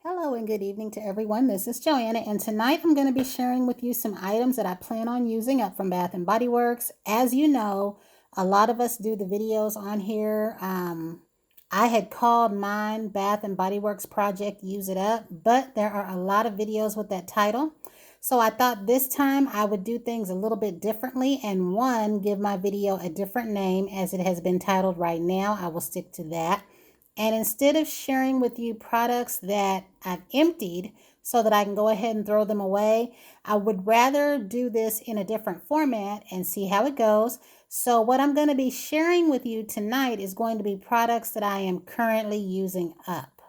Hello and good evening to everyone. This is Joanna, and tonight I'm going to be sharing with you some items that I plan on using up from Bath and Body Works. As you know, a lot of us do the videos on here. I had called mine Bath and Body Works Project Use It Up, but there are a lot of videos with that title. So I thought this time I would do things a little bit differently and give my video a different name as it has been titled right now. I will stick to that. And instead of sharing with you products that I've emptied so that I can go ahead and throw them away, I would rather do this in a different format and see how it goes. So what I'm going to be sharing with you tonight is going to be products that I am currently using up.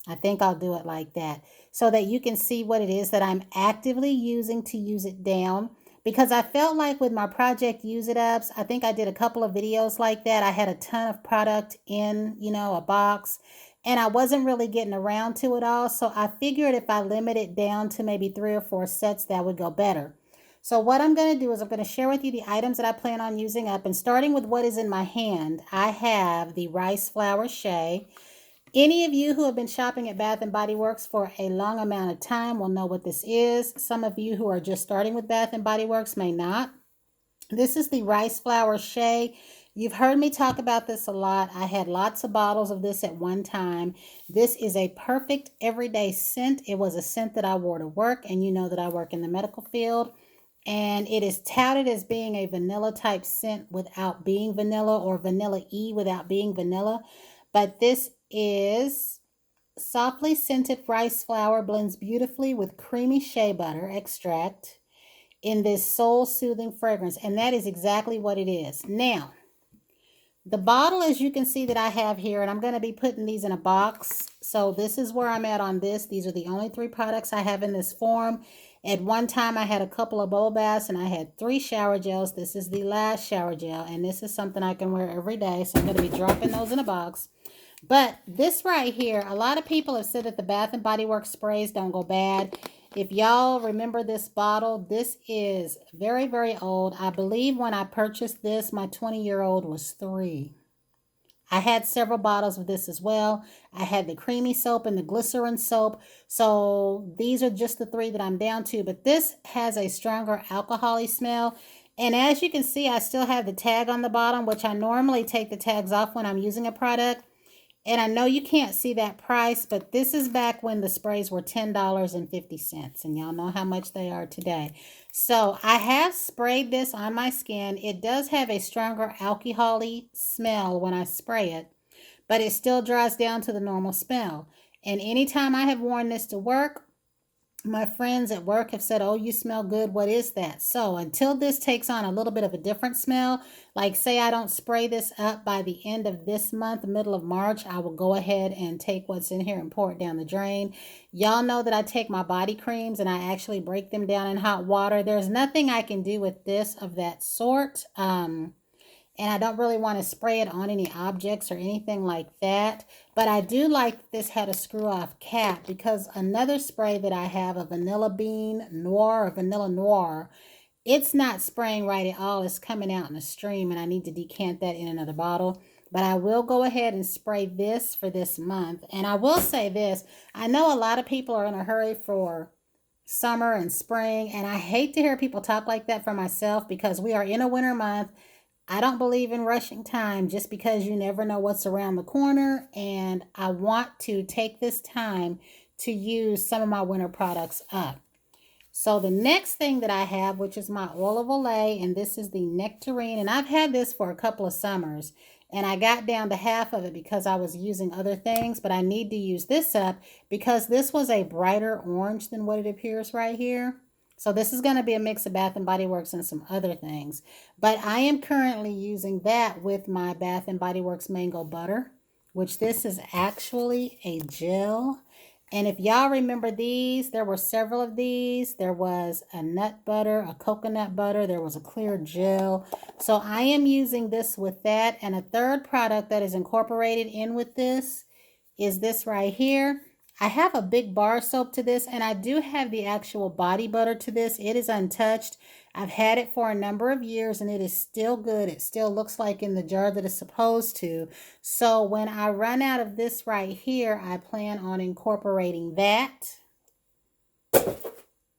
I think I'll do it like that so that you can see what it is that I'm actively using to use it down. Because I felt like with my project Use It Ups, I think I did a couple of videos like that. I had a ton of product in, a box, and I wasn't really getting around to it all. So I figured if I limit it down to maybe 3 or 4 sets, that would go better. So what I'm going to do is I'm going to share with you the items that I plan on using up. And starting with what is in my hand, I have the rice flour shea. Any of you who have been shopping at Bath and Body Works for a long amount of time will know what this is. Some of you who are just starting with Bath and Body Works may not. This is the rice flour shea. You've heard me talk about this a lot. I had lots of bottles of this at one time. This is a perfect everyday scent. It was a scent that I wore to work, and you know that I work in the medical field. And it is touted as being a vanilla type scent without being vanilla, or vanilla E without being vanilla. But this is softly scented rice flour, blends beautifully with creamy shea butter extract in this soul soothing fragrance. And that is exactly what it is. Now, the bottle, as you can see that I have here, and I'm going to be putting these in a box. So this is where I'm at on this. These are the only 3 products I have in this form. At one time, I had a couple of bowl baths and I had 3 shower gels. This is the last shower gel, and this is something I can wear every day. So I'm going to be dropping those in a box. But this right here, a lot of people have said that the Bath and Body Works sprays don't go bad. If y'all remember this bottle, this is very, very old. I believe when I purchased this, my 20-year-old was 3. I had several bottles of this as well. I had the creamy soap and the glycerin soap. So these are just the 3 that I'm down to. But this has a stronger alcohol-y smell. And as you can see, I still have the tag on the bottom, which I normally take the tags off when I'm using a product. And I know you can't see that price, but this is back when the sprays were $10.50. And y'all know how much they are today. So I have sprayed this on my skin. It does have a stronger alcohol-y smell when I spray it, but it still dries down to the normal smell. And anytime I have worn this to work, my friends at work have said, "Oh, you smell good. What is that?" So until this takes on a little bit of a different smell, like say I don't spray this up by the end of this month, middle of March, I will go ahead and take what's in here and pour it down the drain. Y'all know that I take my body creams and I actually break them down in hot water. There's nothing I can do with this of that sort. And I don't really want to spray it on any objects or anything like that. But I do like that this had a screw off cap, because another spray that I have, a vanilla bean noir or vanilla noir, it's not spraying right at all. It's coming out in a stream, and I need to decant that in another bottle. But I will go ahead and spray this for this month. And I will say this, I know a lot of people are in a hurry for summer and spring, and I hate to hear people talk like that for myself, because we are in a winter month. I don't believe in rushing time just because you never know what's around the corner. And I want to take this time to use some of my winter products up. So the next thing that I have, which is my oil of Olay, and this is the Nectarine. And I've had this for a couple of summers. And I got down to half of it because I was using other things. But I need to use this up because this was a brighter orange than what it appears right here. So this is going to be a mix of Bath and Body Works and some other things. But I am currently using that with my Bath and Body Works Mango Butter, which this is actually a gel. And if y'all remember these, there were several of these. There was a nut butter, a coconut butter. There was a clear gel. So I am using this with that. And a third product that is incorporated in with this is this right here. I have a big bar soap to this, and I do have the actual body butter to this. It is untouched. I've had it for a number of years, and it is still good. It still looks like in the jar that it's supposed to. So when I run out of this right here, I plan on incorporating that.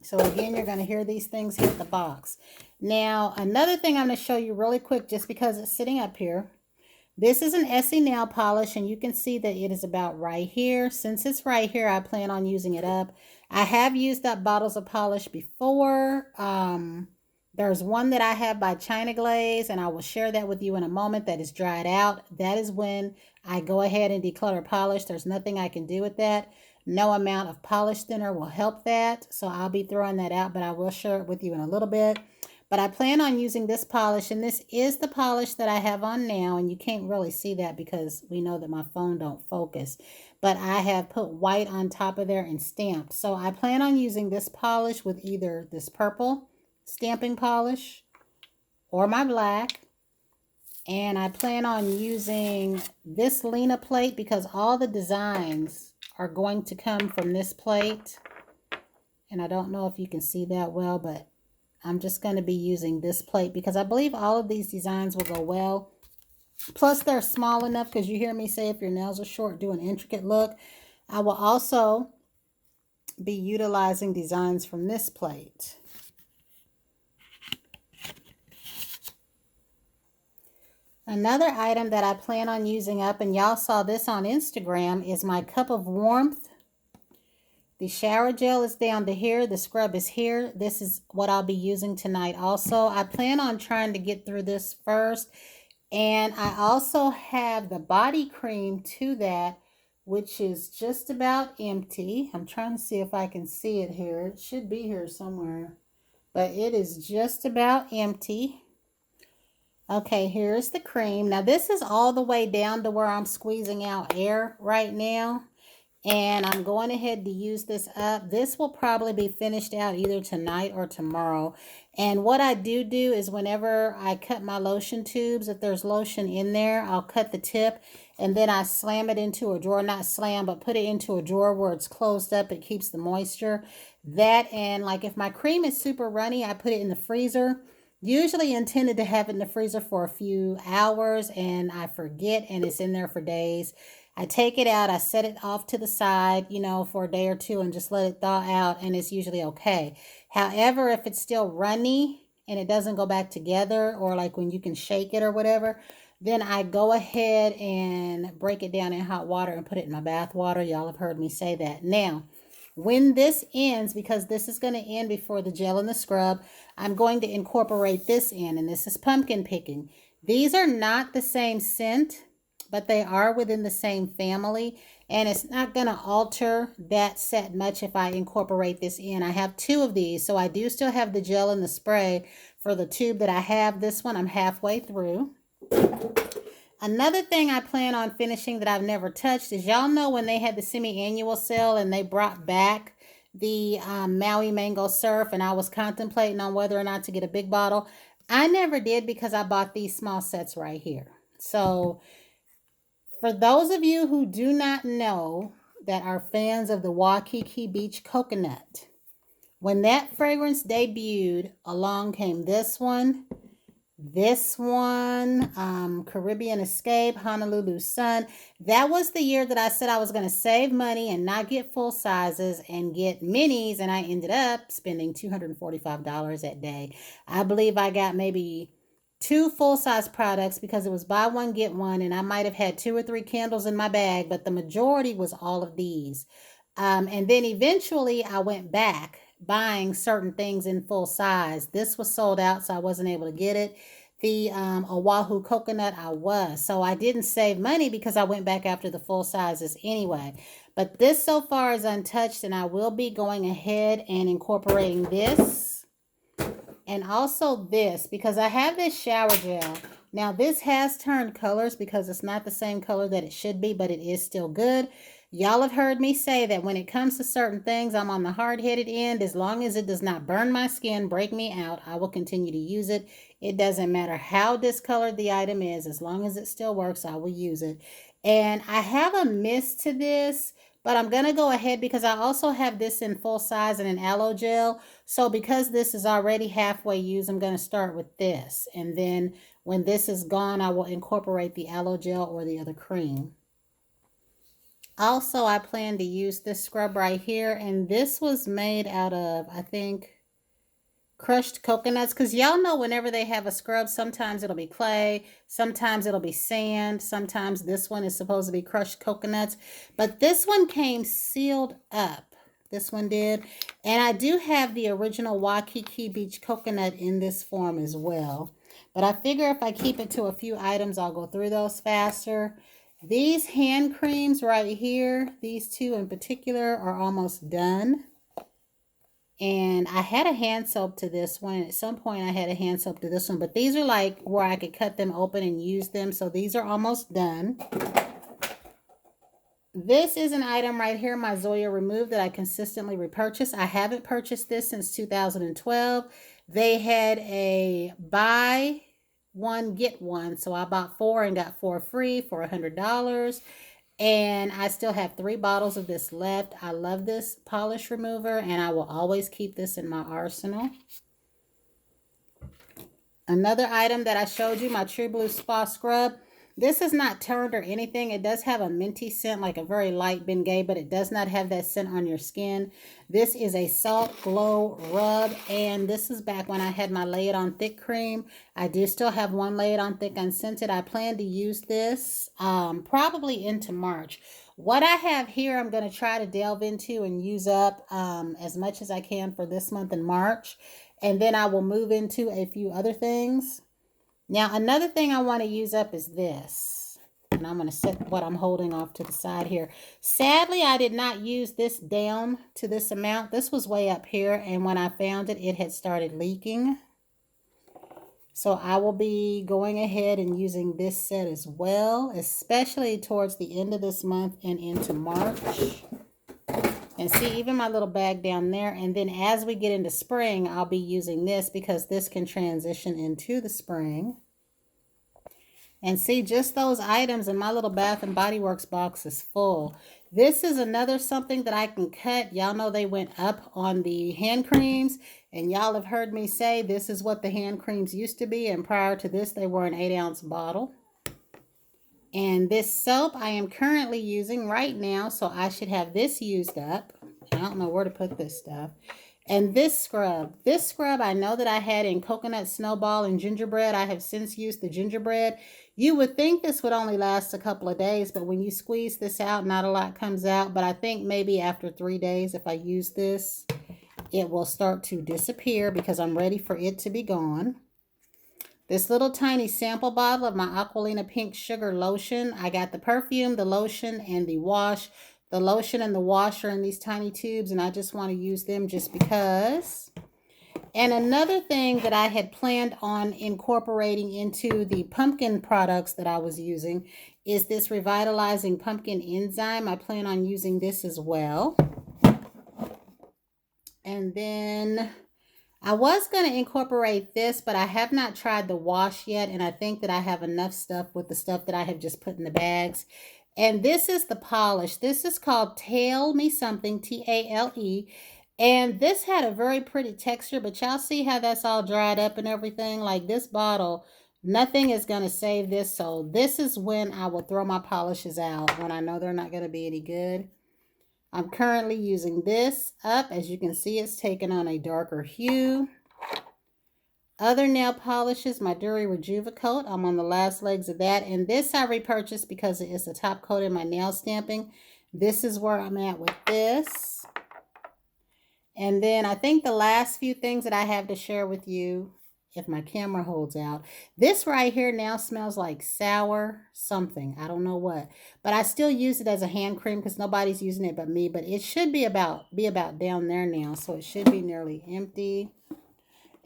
So again, you're going to hear these things hit the box. Now, another thing I'm going to show you really quick, just because it's sitting up here. This is an Essie nail polish, and you can see that it is about right here. Since it's right here, I plan on using it up. I have used up bottles of polish before. There's one that I have by China Glaze, and I will share that with you in a moment, that is dried out. That is when I go ahead and declutter polish. There's nothing I can do with that. No amount of polish thinner will help that, so I'll be throwing that out, but I will share it with you in a little bit. But I plan on using this polish, and this is the polish that I have on now, and you can't really see that because we know that my phone don't focus. But I have put white on top of there and stamped. So I plan on using this polish with either this purple stamping polish or my black. And I plan on using this Lena plate because all the designs are going to come from this plate. And I don't know if you can see that well, but I'm just going to be using this plate because I believe all of these designs will go well. Plus, they're small enough, because you hear me say if your nails are short, do an intricate look. I will also be utilizing designs from this plate. Another item that I plan on using up, and y'all saw this on Instagram, is my Cup of Warmth. The shower gel is down to here. The scrub is here. This is what I'll be using tonight also. I plan on trying to get through this first. And I also have the body cream to that, which is just about empty. I'm trying to see if I can see it here. It should be here somewhere. But it is just about empty. Okay, here's the cream. Now, this is all the way down to where I'm squeezing out air right now. And I'm going ahead to use this up. This will probably be finished out either tonight or tomorrow. And what I do is whenever I cut my lotion tubes, if there's lotion in there, I'll cut the tip and then I slam it into a drawer. Not slam, but put it into a drawer where it's closed up. It keeps the moisture. That, and like if my cream is super runny, I put it in the freezer. Usually intended to have it in the freezer for a few hours, and I forget, and it's in there for days. I take it out, I set it off to the side, for a day or two and just let it thaw out, and it's usually okay. However, if it's still runny and it doesn't go back together, or like when you can shake it or whatever, then I go ahead and break it down in hot water and put it in my bath water. Y'all have heard me say that. Now, when this ends, because this is going to end before the gel and the scrub, I'm going to incorporate this in, and this is pumpkin picking. These are not the same scent, but they are within the same family, and it's not going to alter that set much if I incorporate this in. I have two of these, so I do still have the gel and the spray for the tube that I have. This one I'm halfway through. Another thing I plan on finishing that I've never touched is, y'all know when they had the semi-annual sale and they brought back the Maui Mango Surf, and I was contemplating on whether or not to get a big bottle. I never did because I bought these small sets right here. So for those of you who do not know, that are fans of the Waikiki Beach Coconut, when that fragrance debuted, along came this one, Caribbean Escape, Honolulu Sun. That was the year that I said I was going to save money and not get full sizes and get minis, and I ended up spending $245 that day. I believe I got maybe 2 full-size products because it was buy one, get one, and I might have had 2 or 3 candles in my bag, but the majority was all of these. And then eventually I went back buying certain things in full size. This was sold out, so I wasn't able to get it. The Oahu coconut I was. So I didn't save money because I went back after the full sizes anyway. But this so far is untouched, and I will be going ahead and incorporating this. And also this, because I have this shower gel. Now, this has turned colors because it's not the same color that it should be, but it is still good. Y'all have heard me say that when it comes to certain things, I'm on the hard-headed end. As long as it does not burn my skin, break me out, I will continue to use it. It doesn't matter how discolored the item is. As long as it still works, I will use it. And I have a mist to this, But I'm going to go ahead because I also have this in full size and an aloe gel. So because this is already halfway used, I'm going to start with this. And then when this is gone, I will incorporate the aloe gel or the other cream. Also, I plan to use this scrub right here. And this was made out of, I think, crushed coconuts, because y'all know whenever they have a scrub, sometimes it'll be clay, sometimes it'll be sand, sometimes this one is supposed to be crushed coconuts, but this one came sealed up. This one did. And I do have the original Waikiki Beach coconut in this form as well, but I figure if I keep it to a few items, I'll go through those faster. These hand creams right here, these two in particular, are almost done. And I had a hand soap to this one. At some point I had a hand soap to this one. But these are like where I could cut them open and use them. So these are almost done. This is an item right here, my Zoya Remove, that I consistently repurchase. I haven't purchased this since 2012. They had a buy one, get one. So I bought 4 and got 4 free for $100. And I still have 3 bottles of this left. I love this polish remover, and I will always keep this in my arsenal. Another item that I showed you, my True Blue Spa Scrub. This is not turned or anything. It does have a minty scent, like a very light Bengay, but it does not have that scent on your skin. This is a Salt Glow Rub, and this is back when I had my Lay It On Thick cream. I do still have one Lay It On Thick unscented. I plan to use this probably into March. What I have here, I'm going to try to delve into and use up as much as I can for this month in March. And then I will move into a few other things. Now, another thing I want to use up is this. And I'm going to set what I'm holding off to the side here. Sadly, I did not use this down to this amount. This was way up here. And when I found it, it had started leaking. So I will be going ahead and using this set as well, especially towards the end of this month and into March. And see, even my little bag down there. And then as we get into spring, I'll be using this because this can transition into the spring. And see, just those items in my little Bath and Body Works box is full. This is another something that I can cut. Y'all know they went up on the hand creams. And y'all have heard me say this is what the hand creams used to be. And prior to this, they were an 8-ounce bottle. And this soap I am currently using right now, so I should have this used up. I don't know where to put this stuff. And this scrub I know that I had in Coconut Snowball and Gingerbread. I have since used the Gingerbread. You would think this would only last a couple of days, but when you squeeze this out, not a lot comes out. But I think maybe after 3 days, if I use this, it will start to disappear because I'm ready for it to be gone. This little tiny sample bottle of my Aqualina Pink Sugar Lotion. I got the perfume, the lotion, and the wash. The lotion and the wash are in these tiny tubes, and I just want to use them just because. And another thing that I had planned on incorporating into the pumpkin products that I was using is this Revitalizing Pumpkin Enzyme. I plan on using this as well. And then I was going to incorporate this, but I have not tried the wash yet, and I think that I have enough stuff with the stuff that I have just put in the bags. And this is the polish. This is called Tale Me Something, T-A-L-E. And this had a very pretty texture, but y'all see how that's all dried up and everything? Like this bottle, nothing is going to save this. So this is when I will throw my polishes out, when I know they're not going to be any good. I'm currently using this up. As you can see, it's taken on a darker hue. Other nail polishes, my Dury Rejuva-Coat. I'm on the last legs of that. And this I repurchased because it is the top coat in my nail stamping. This is where I'm at with this. And then I think the last few things that I have to share with you, if my camera holds out. This right here now smells like sour something. I don't know what. But I still use it as a hand cream because nobody's using it but me. But it should be about down there now. So it should be nearly empty.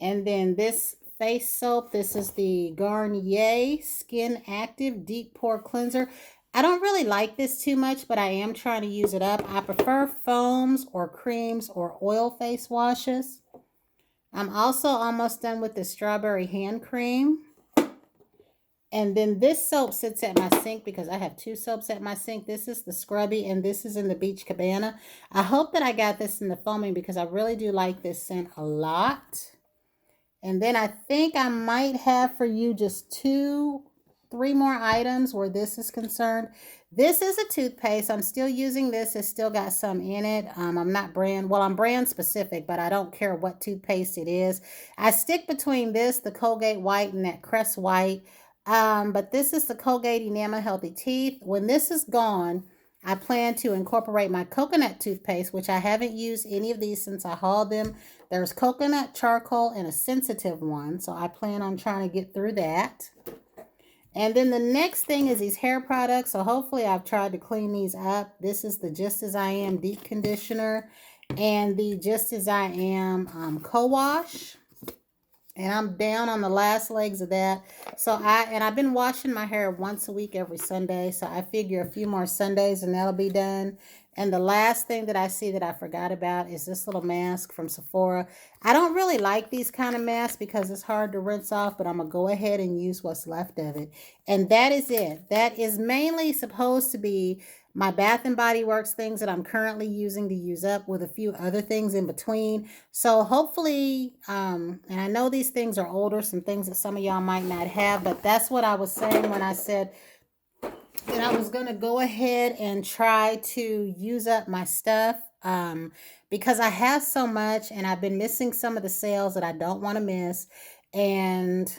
And then this face soap. This is the Garnier Skin Active Deep Pore Cleanser. I don't really like this too much, but I am trying to use it up. I prefer foams or creams or oil face washes. I'm also almost done with the strawberry hand cream. And then this soap sits at my sink because I have two soaps at my sink. This is the Scrubby and this is in the Beach Cabana. I hope that I got this in the foaming because I really do like this scent a lot. And then I think I might have for you just three more items where this is concerned. This is a toothpaste. I'm still using this. It's still got some in it. I'm not I'm brand specific, but I don't care what toothpaste it is. I stick between this, the Colgate White, and that Crest White. But this is the Colgate Enamel Healthy Teeth. When this is gone, I plan to incorporate my coconut toothpaste, which I haven't used any of these since I hauled them. There's coconut, charcoal, and a sensitive one. So I plan on trying to get through that. And then the next thing is these hair products. So hopefully I've tried to clean these up. This is the Just As I Am Deep Conditioner and the Just As I Am Co-Wash. And I'm down on the last legs of that. I've been washing my hair once a week every Sunday. So I figure a few more Sundays and that'll be done. And the last thing that I see that I forgot about is this little mask from Sephora. I don't really like these kind of masks because it's hard to rinse off, but I'm going to go ahead and use what's left of it. And that is it. That is mainly supposed to be my Bath and Body Works things that I'm currently using to use up with a few other things in between. So hopefully, and I know these things are older, some things that some of y'all might not have, but that's what I was saying when I said that I was going to go ahead and try to use up my stuff because I have so much and I've been missing some of the sales that I don't want to miss. And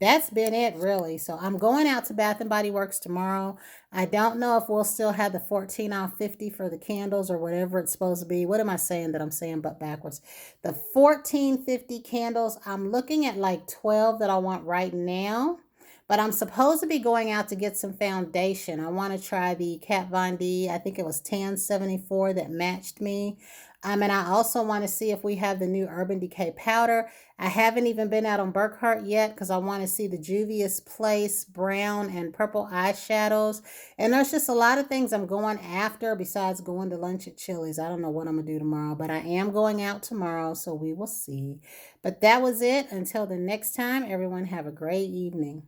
that's been it really. So I'm going out to Bath and Body Works tomorrow. I don't know if we'll still have the 14 off 50 for the candles or whatever it's supposed to be. What am I saying that I'm saying but backwards? The 14.50 candles, I'm looking at like 12 that I want right now. But I'm supposed to be going out to get some foundation. I want to try the Kat Von D. I think it was Tan 74 that matched me. And I also want to see if we have the new Urban Decay powder. I haven't even been out on Burkhart yet because I want to see the Juvia's Place brown and purple eyeshadows. And there's just a lot of things I'm going after besides going to lunch at Chili's. I don't know what I'm going to do tomorrow, but I am going out tomorrow, so we will see. But that was it. Until the next time, everyone have a great evening.